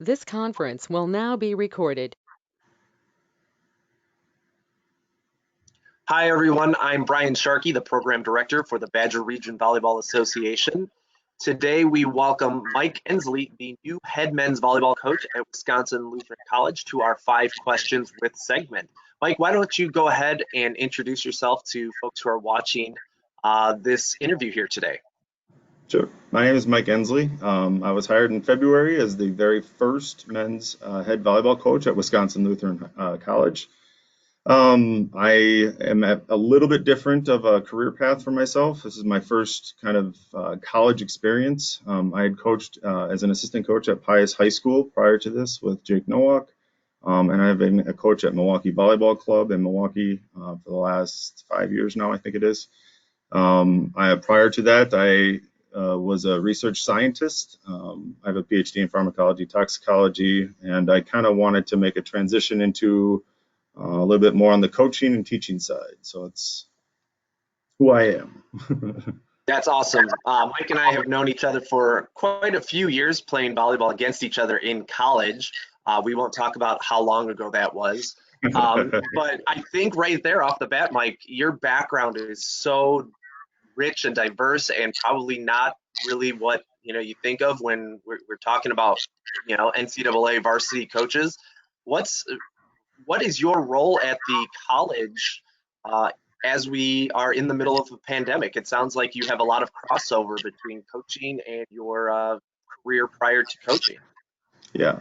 This conference will now be recorded. Hi, everyone. I'm Brian Sharkey, the Program Director for the Badger Region Volleyball Association. Today, we welcome Mike Endsley, the new head men's volleyball coach at Wisconsin Lutheran College, to our 5 Questions With segment. Mike, why don't you go ahead and introduce yourself to folks who are watching this interview here today? Sure. My name is Mike Endsley. I was hired in February as the very first men's head volleyball coach at Wisconsin Lutheran College. I am at a little bit different of a career path for myself. This is my first kind of college experience. I had coached as an assistant coach at Pius High School prior to this with Jake Nowak. And I've been a coach at Milwaukee Volleyball Club in Milwaukee for the last 5 years now, I think it is. Prior to that, I was a research scientist. I have a PhD in pharmacology, toxicology, and I kind of wanted to make a transition into a little bit more on the coaching and teaching side. So it's who I am. That's awesome. Mike and I have known each other for quite a few years, playing volleyball against each other in college. We won't talk about how long ago that was. But I think right there off the bat, Mike, your background is so rich and diverse, and probably not really what you think of when we're talking about NCAA varsity coaches. What is your role at the college as we are in the middle of a pandemic? It sounds like you have a lot of crossover between coaching and your career prior to coaching. Yeah.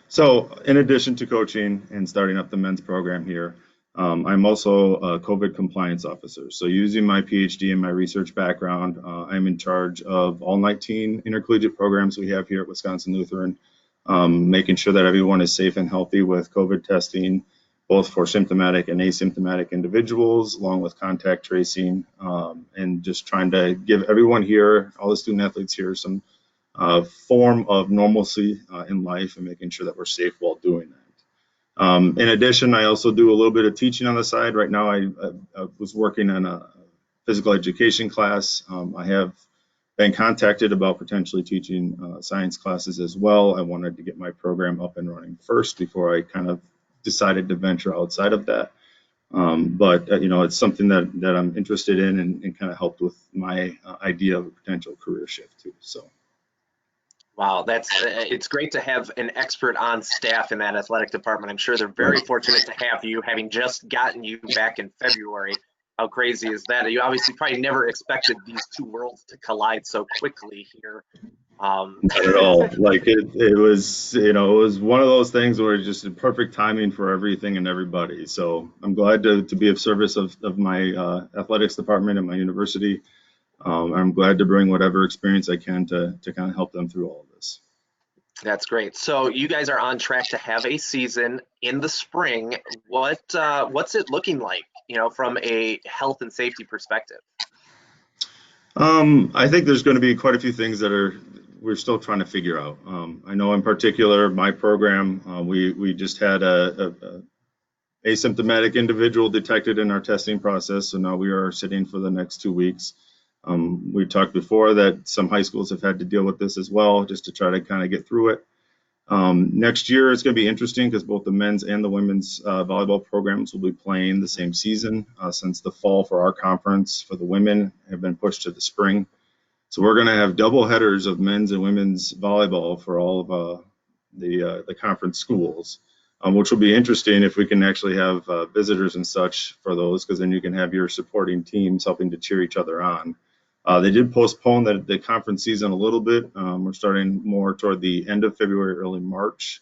So in addition to coaching and starting up the men's program here, I'm also a COVID compliance officer. So using my PhD and my research background, I'm in charge of all 19 intercollegiate programs we have here at Wisconsin Lutheran, making sure that everyone is safe and healthy with COVID testing, both for symptomatic and asymptomatic individuals, along with contact tracing, and just trying to give everyone here, all the student athletes here, some form of normalcy in life and making sure that we're safe while doing that. In addition, I also do a little bit of teaching on the side. Right now, I was working on a physical education class. I have been contacted about potentially teaching science classes as well. I wanted to get my program up and running first before I kind of decided to venture outside of that. But it's something that I'm interested in and kind of helped with my idea of a potential career shift too. So. Wow, it's great to have an expert on staff in that athletic department. I'm sure they're very fortunate to have you, having just gotten you back in February. How crazy is that? You obviously probably never expected these two worlds to collide so quickly here. Not at all. Like it was, it was one of those things where it's just perfect timing for everything and everybody. So I'm glad to be of service of my athletics department and my university. I'm glad to bring whatever experience I can to kind of help them through all of this. That's great. So you guys are on track to have a season in the spring. What's it looking like, from a health and safety perspective? I think there's going to be quite a few things that we're still trying to figure out. I know in particular, my program, we just had a asymptomatic individual detected in our testing process. So now we are sitting for the next 2 weeks. We talked before that some high schools have had to deal with this as well, just to try to kind of get through it. Next year, it's going to be interesting because both the men's and the women's volleyball programs will be playing the same season, since the fall for our conference for the women have been pushed to the spring. So we're going to have double headers of men's and women's volleyball for all of the conference schools, which will be interesting if we can actually have visitors and such for those, because then you can have your supporting teams helping to cheer each other on. They did postpone the conference season a little bit. We're starting more toward the end of February, early March.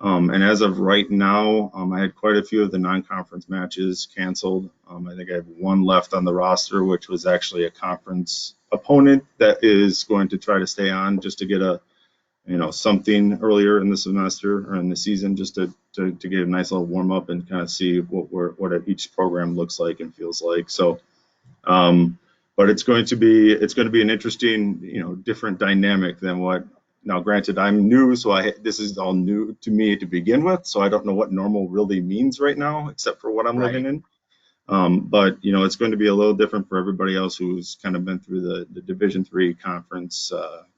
And as of right now, I had quite a few of the non-conference matches canceled. I think I have one left on the roster, which was actually a conference opponent that is going to try to stay on just to get something earlier in the semester or in the season, just to get a nice little warm up and kind of see what each program looks like and feels like. So. But it's going to be an interesting, different dynamic than what. Now, granted, I'm new, so this is all new to me to begin with. So I don't know what normal really means right now, except for what I'm living in. But it's going to be a little different for everybody else who's kind of been through the Division III conference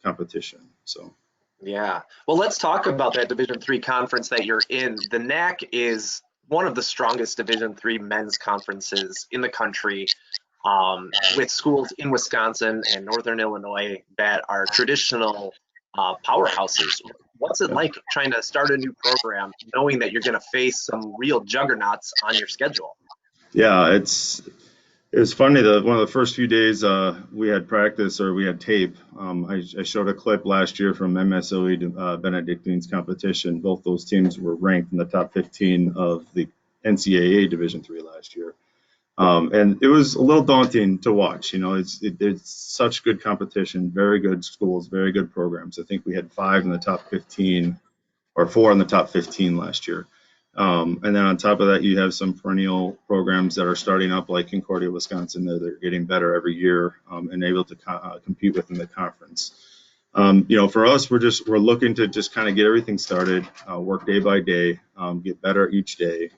competition. So. Yeah. Well, let's talk about that Division III conference that you're in. The NAC is one of the strongest Division III men's conferences in the country, with schools in Wisconsin and Northern Illinois that are traditional powerhouses. What's it Yeah. like trying to start a new program, knowing that you're going to face some real juggernauts on your schedule? Yeah, it was funny that one of the first few days we had practice or we had tape. I showed a clip last year from MSOE to Benedictine's competition. Both those teams were ranked in the top 15 of the NCAA Division III last year. And it was a little daunting to watch. You know, it's such good competition, very good schools, very good programs. I think we had 5 in the top 15 or 4 in the top 15 last year. And then on top of that, you have some perennial programs that are starting up, like Concordia, Wisconsin. They're getting better every year and able to compete within the conference. You know, for us, we're looking to just kind of get everything started, work day by day, get better each day.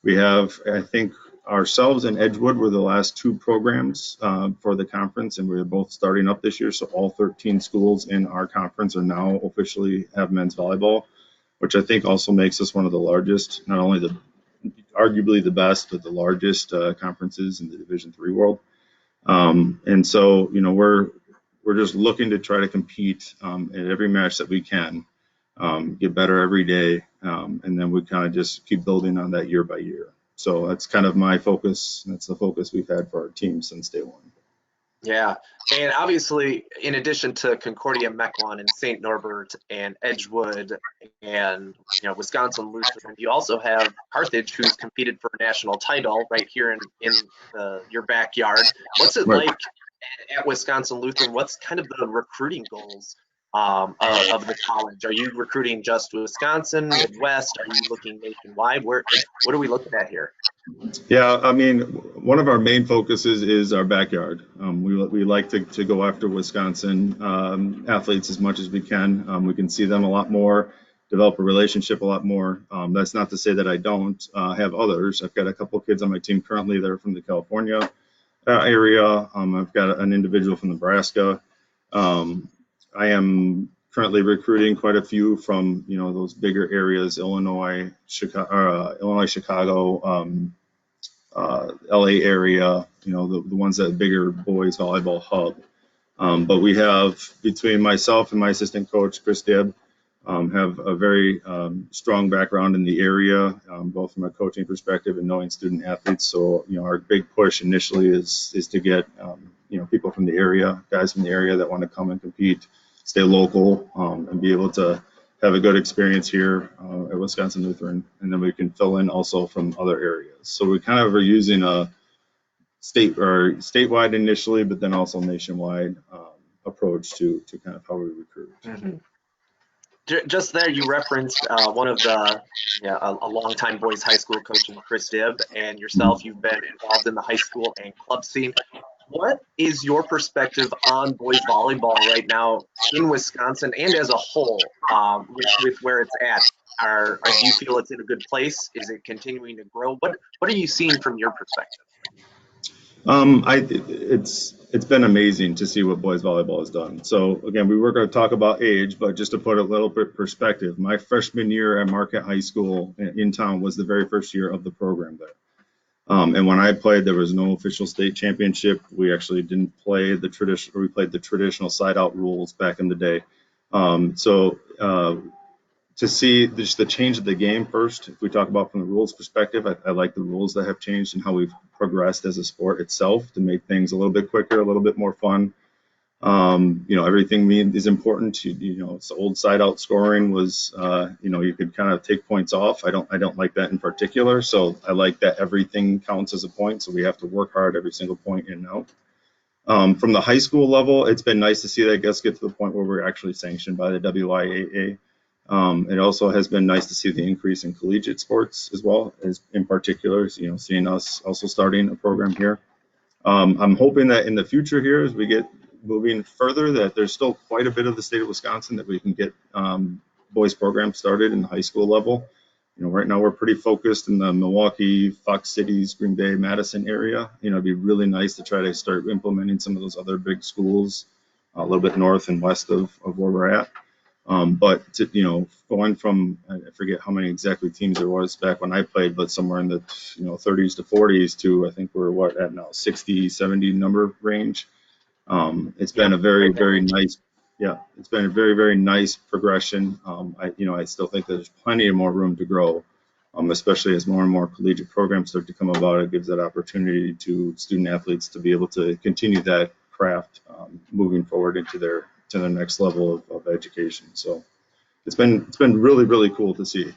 We have, I think, ourselves and Edgewood were the last 2 programs for the conference, and we're both starting up this year. So all 13 schools in our conference are now officially have men's volleyball, which I think also makes us one of the largest, not only arguably the best, but the largest conferences in the Division III world. And so, you know, we're just looking to try to compete in every match that we can, get better every day, and then we kind of just keep building on that year by year. So that's kind of my focus. That's the focus we've had for our team since day one. Yeah, and obviously, in addition to Concordia, Mequon, and St. Norbert, and Edgewood, and Wisconsin Lutheran, you also have Carthage, who's competed for a national title right here in your backyard. What's it Right. like at Wisconsin Lutheran? What's kind of the recruiting goals of the college? Are you recruiting just Wisconsin, Midwest? Are you looking nationwide? What are we looking at here? Yeah, I mean, one of our main focuses is our backyard. We like to go after Wisconsin athletes as much as we can. We can see them a lot more, develop a relationship a lot more. That's not to say that I don't have others. I've got a couple kids on my team currently that are from the California area. I've got an individual from Nebraska. I am currently recruiting quite a few from those bigger areas: Illinois, Chicago. LA area, the ones that bigger boys volleyball hub. But we have, between myself and my assistant coach, Chris Dibb, have a very strong background in the area, both from a coaching perspective and knowing student athletes. So, our big push initially is to get, people from the area, guys from the area that want to come and compete, stay local, and be able to have a good experience here at Wisconsin Lutheran, and then we can fill in also from other areas. So we kind of are using a statewide initially, but then also nationwide approach to kind of how we recruit. Mm-hmm. Just there, you referenced one of a longtime boys high school coach, Chris Dibb, and yourself. You've been involved in the high school and club scene. What is your perspective on boys volleyball right now in Wisconsin and as a whole, with where it's at? Do you feel it's in a good place? Is it continuing to grow? What are you seeing from your perspective? It's been amazing to see what boys volleyball has done. So again, we were going to talk about age, but just to put a little bit perspective, my freshman year at Marquette High School in town was the very first year of the program there. And when I played, there was no official state championship. We actually didn't play we played the traditional side-out rules back in the day. To see just the change of the game first, if we talk about from the rules perspective, I like the rules that have changed and how we've progressed as a sport itself to make things a little bit quicker, a little bit more fun. Everything is important. It's old side-out scoring was, you could kind of take points off. I don't like that in particular. So I like that everything counts as a point. So we have to work hard every single point in and out. From the high school level, it's been nice to see that get to the point where we're actually sanctioned by the WIAA. It also has been nice to see the increase in collegiate sports as well, as in particular, seeing us also starting a program here. I'm hoping that in the future here, as we get moving further, that there's still quite a bit of the state of Wisconsin that we can get boys programs started in the high school level. Right now we're pretty focused in the Milwaukee, Fox Cities, Green Bay, Madison area. It'd be really nice to try to start implementing some of those other big schools a little bit north and west of where we're at. But going from, I forget how many exactly teams there was back when I played, but somewhere in the 30s to 40s to I think we're at now 60, 70 number range. It's been a very, right there. very nice, yeah, it's been a very, very nice progression. I still think there's plenty of more room to grow, especially as more and more collegiate programs start to come about. It gives that opportunity to student athletes to be able to continue that craft moving forward into their next level of education. So it's been really, really cool to see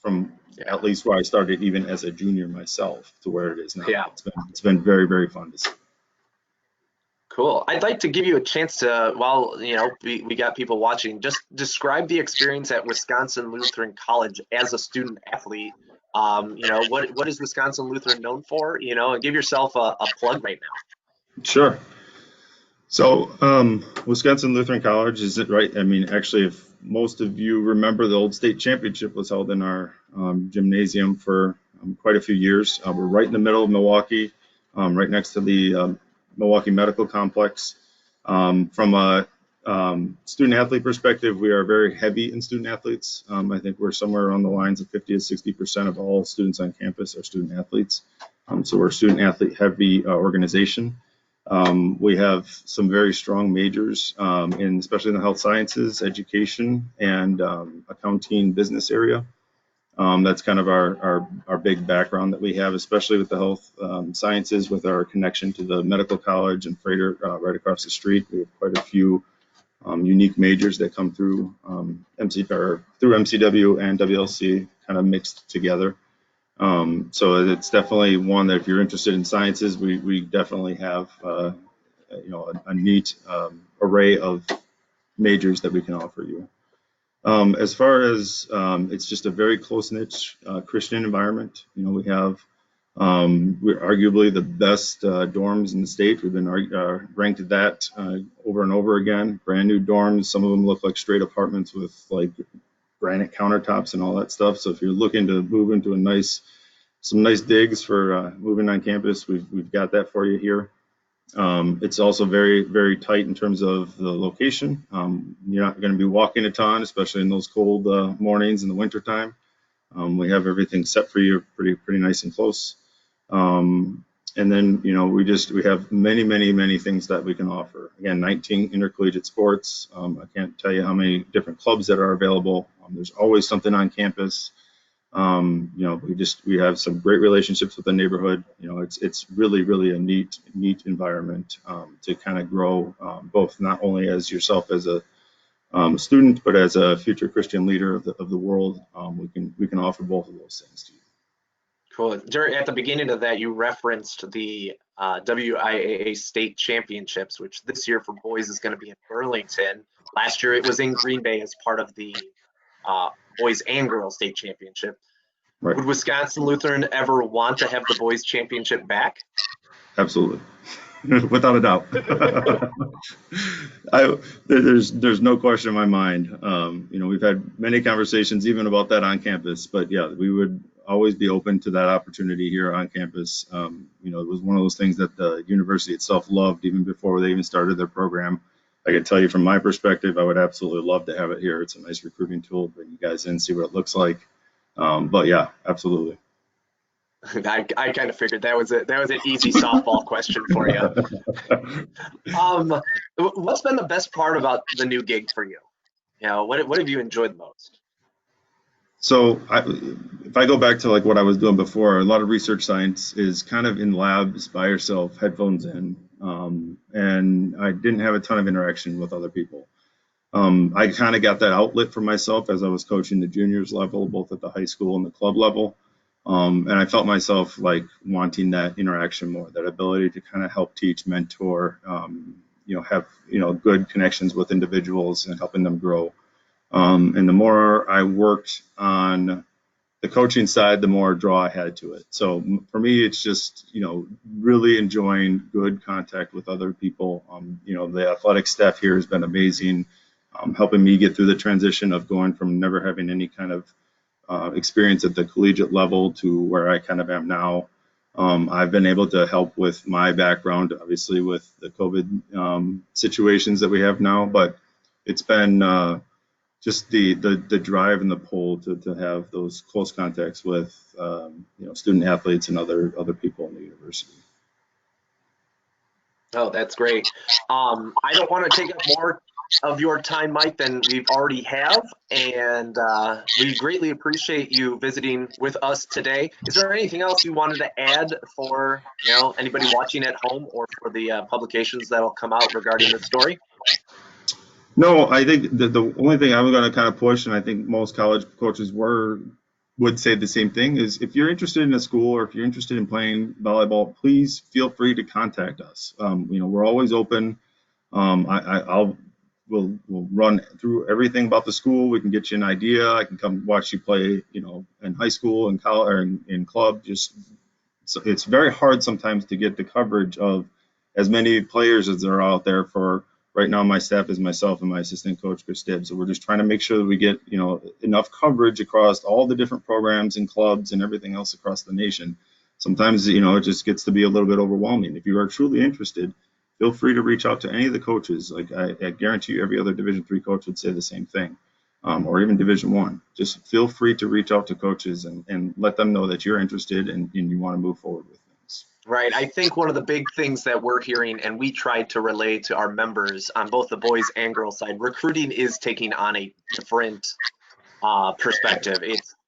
from Yeah. at least where I started even as a junior myself to where it is now. Yeah. It's been very, very fun to see. Cool. I'd like to give you a chance to, while we got people watching, just describe the experience at Wisconsin Lutheran College as a student athlete. What is Wisconsin Lutheran known for? And give yourself a plug right now. Sure. So, Wisconsin Lutheran College is it right? I mean, actually, if most of you remember, the old state championship was held in our gymnasium for quite a few years. We're right in the middle of Milwaukee, right next to the Milwaukee Medical Complex. From a student athlete perspective, we are very heavy in student athletes. I think we're somewhere around the lines of 50 to 60% of all students on campus are student athletes. So we're a student athlete heavy organization. We have some very strong majors especially in the health sciences, education, and accounting business area. That's kind of our big background that we have, especially with the health sciences, with our connection to the medical college and Freighter right across the street. We have quite a few unique majors that come through through MCW and WLC, kind of mixed together. So it's definitely one that if you're interested in sciences, we definitely have a neat array of majors that we can offer you. As far as it's just a very close-knit Christian environment. We have we're arguably the best dorms in the state. We've been ranked at that over and over again. Brand new dorms. Some of them look like straight apartments with like granite countertops and all that stuff. So if you're looking to move into some nice digs for moving on campus, we've got that for you here. It's also very, very tight in terms of the location. You're not going to be walking a ton, especially in those cold mornings in the wintertime. We have everything set for you pretty nice and close. And then, we have many, many, many things that we can offer. Again, 19 intercollegiate sports. I can't tell you how many different clubs that are available. There's always something on campus. We have some great relationships with the neighborhood. It's really, really a neat environment to kind of grow, both not only as yourself as a student, but as a future Christian leader of the world. We can offer both of those things to you. Cool. At the beginning of that, you referenced the WIAA state championships, which this year for boys is going to be in Burlington. Last year it was in Green Bay as part of the boys and girls state championship. Right. Would Wisconsin Lutheran ever want to have the boys championship back? Absolutely. Without a doubt. There's no question in my mind. We've had many conversations even about that on campus, but yeah, we would always be open to that opportunity here on campus. It was one of those things that the university itself loved even before they even started their program. I can tell you from my perspective, I would absolutely love to have it here. It's a nice recruiting tool, bring you guys in, see what it looks like. But yeah, absolutely. I kind of figured that was an easy softball question for you. What's been the best part about the new gig for you? What have you enjoyed the most? So if I go back to like what I was doing before, a lot of research science is kind of in labs by yourself, headphones in, and I didn't have a ton of interaction with other people. I kind of got that outlet for myself as I was coaching the juniors level, both at the high school and the club level. And I felt myself like wanting that interaction more, that ability to kind of help teach, mentor, have, good connections with individuals and helping them grow. And the more I worked on the coaching side, the more draw I had to it. So for me, it's just, really enjoying good contact with other people. The athletic staff here has been amazing, helping me get through the transition of going from never having any kind of experience at the collegiate level to where I kind of am now. I've been able to help with my background, obviously with the COVID situations that we have now, but it's been just the drive and the pull to have those close contacts with student athletes and other people in the university. Oh, that's great. I don't want to take up more of your time, Mike, than we've already have, and we greatly appreciate you visiting with us today. Is there anything else you wanted to add for anybody watching at home or for the publications that'll come out regarding this story? No, I think the only thing I'm going to kind of push, and I think most college coaches would say the same thing, is if you're interested in a school or if you're interested in playing volleyball, please feel free to contact us. We're always open. We'll run through everything about the school. We can get you an idea. I can come watch you play, in high school and college or in club. So it's very hard sometimes to get the coverage of as many players as there are out there. For right now, my staff is myself and my assistant coach, Chris Dibbs. So we're just trying to make sure that we get, enough coverage across all the different programs and clubs and everything else across the nation. Sometimes, it just gets to be a little bit overwhelming. If you are truly interested, feel free to reach out to any of the coaches. Like I guarantee you, every other Division III coach would say the same thing, or even Division I. Just feel free to reach out to coaches and let them know that you're interested and you want to move forward with things. Right. I think one of the big things that we're hearing, and we tried to relay to our members on both the boys and girls side, recruiting is taking on a different perspective.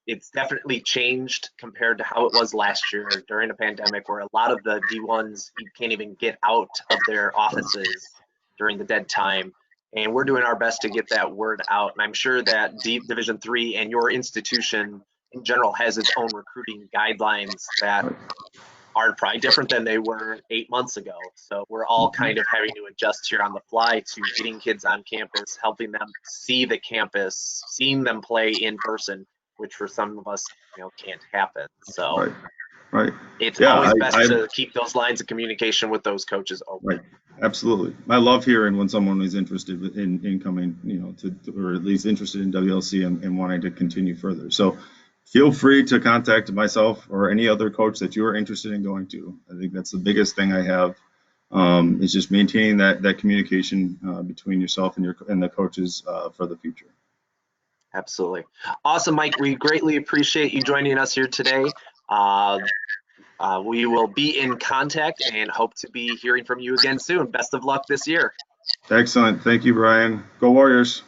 It's definitely changed compared to how it was last year during the pandemic, where a lot of the D1s, you can't even get out of their offices during the dead time. And we're doing our best to get that word out. And I'm sure that Division III and your institution in general has its own recruiting guidelines that are probably different than they were 8 months ago. So we're all kind of having to adjust here on the fly to getting kids on campus, helping them see the campus, seeing them play in person, which for some of us, can't happen. So right. It's always best to keep those lines of communication with those coaches open. Right. Absolutely. I love hearing when someone is interested in coming, or at least interested in WLC and wanting to continue further. So feel free to contact myself or any other coach that you are interested in going to. I think that's the biggest thing I have, is just maintaining that communication between yourself and the coaches for the future. Absolutely. Awesome, Mike. We greatly appreciate you joining us here today. We will be in contact and hope to be hearing from you again soon. Best of luck this year. Excellent. Thank you, Brian. Go Warriors.